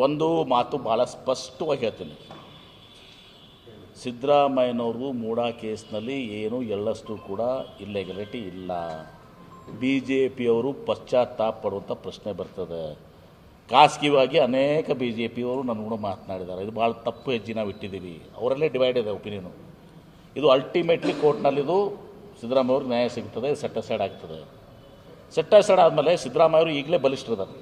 ಒಂದು ಮಾತು ಭಾಳ ಸ್ಪಷ್ಟವಾಗಿ ಹೇಳ್ತೀನಿ. ಸಿದ್ದರಾಮಯ್ಯನವರು ಮೂಡಾ ಕೇಸ್ನಲ್ಲಿ ಏನು ಎಳ್ಳಷ್ಟು ಕೂಡ ಇಲ್ಲೆಗಲಿಟಿ ಇಲ್ಲ. ಬಿ ಜೆ ಪಿಯವರು ಪಶ್ಚಾತ್ತಾಪ ಪಡುವಂಥ ಪ್ರಶ್ನೆ ಬರ್ತದೆ. ಖಾಸಗಿಯಾಗಿ ಅನೇಕ ಬಿ ಜೆ ಪಿಯವರು ನನ್ನ ಕೂಡ ಮಾತನಾಡಿದ್ದಾರೆ. ಇದು ಭಾಳ ತಪ್ಪು ಹೆಜ್ಜೆ ನಾವು ಇಟ್ಟಿದ್ದೀವಿ. ಅವರಲ್ಲೇ ಡಿವೈಡ್ ಇದೆ ಒಪಿನಿಯನು. ಇದು ಅಲ್ಟಿಮೇಟ್ಲಿ ಕೋರ್ಟ್ನಲ್ಲಿದು ಸಿದ್ದರಾಮಯ್ಯವ್ರಿಗೆ ನ್ಯಾಯ ಸಿಗ್ತದೆ, ಸೆಟ್ ಆಗ್ತದೆ. ಸೆಟ್ ಆದಮೇಲೆ ಸಿದ್ದರಾಮಯ್ಯವರು ಈಗಲೇ ಬಲಿಷ್ಠರಿದ್ದಾರೆ.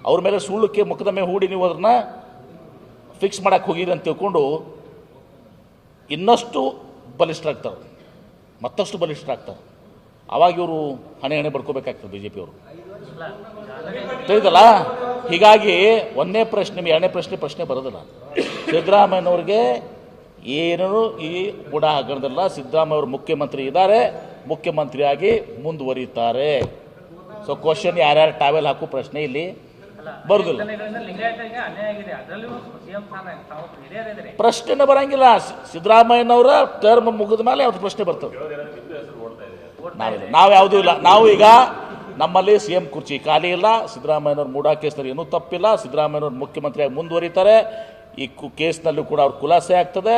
ಅವ್ರ ಮೇಲೆ ಸುಳ್ಳಕ್ಕೆ ಮೊಕದ್ದಮೆ ಹೂಡಿ ನೀವು ಅದನ್ನು ಫಿಕ್ಸ್ ಮಾಡೋಕ್ಕೆ ಹೋಗಿರಿ ಅಂತ ತಿಳ್ಕೊಂಡು ಇನ್ನಷ್ಟು ಬಲಿಷ್ಠರಾಗ್ತಾರೆ, ಮತ್ತಷ್ಟು ಬಲಿಷ್ಠರಾಗ್ತಾರೆ. ಆವಾಗ ಇವರು ಹಣೆ ಬಡ್ಕೋಬೇಕಾಗ್ತದೆ ಬಿ ಜೆ ಪಿಯವರು, ತಿಳಿದಲ್ಲ. ಹೀಗಾಗಿ ಒಂದನೇ ಪ್ರಶ್ನೆ ಎರಡನೇ ಪ್ರಶ್ನೆ ಬರೋದಿಲ್ಲ. ಸಿದ್ದರಾಮಯ್ಯನವ್ರಿಗೆ ಏನೂ ಈ ಮೂಡಾ ಹಗರಣದಲ್ಲ. ಸಿದ್ದರಾಮಯ್ಯವರು ಮುಖ್ಯಮಂತ್ರಿ ಇದ್ದಾರೆ, ಮುಖ್ಯಮಂತ್ರಿಯಾಗಿ ಮುಂದುವರಿತಾರೆ. ಸೊ ಕ್ವಶನ್ ಯಾರ್ಯಾರು ಟ್ರಾವೆಲ್ ಹಾಕೋ ಪ್ರಶ್ನೆ ಇಲ್ಲಿ ಬರುದಿಲ್ಲ. ಪ್ರಶ್ನೆ ಬರಂಗಿಲ್ಲ. ಸಿದ್ದರಾಮಯ್ಯನವರ ಟರ್ಮ್ ಮುಗಿದ ಮೇಲೆ ಯಾವ್ದು ಪ್ರಶ್ನೆ ಬರ್ತದೆ? ನಾವು ಯಾವುದೂ ಇಲ್ಲ. ನಾವು ಈಗ ನಮ್ಮಲ್ಲಿ ಸಿ ಎಂ ಕುರ್ಚಿ ಖಾಲಿ ಇಲ್ಲ. ಸಿದ್ದರಾಮಯ್ಯನವ್ರ ಮೂಡಾ ಕೇಸ್ನಲ್ಲಿ ಏನೂ ತಪ್ಪಿಲ್ಲ. ಸಿದ್ದರಾಮಯ್ಯನವ್ರು ಮುಖ್ಯಮಂತ್ರಿಯಾಗಿ ಮುಂದುವರಿತಾರೆ. ಈ ಕೇಸ್ನಲ್ಲೂ ಕೂಡ ಅವ್ರ ಖುಲಾಸೆ ಆಗ್ತದೆ.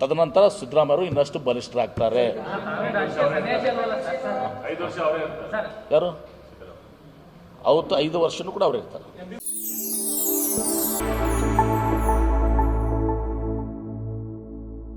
ತದನಂತರ ಸಿದ್ದರಾಮಯ್ಯರು ಇನ್ನಷ್ಟು ಬಲಿಷ್ಠರಾಗ್ತಾರೆ. ಯಾರು ಅವತ್ತು 5 ವರ್ಷನೂ ಕೂಡ ಅವ್ರು ಇರ್ತಾರೆ.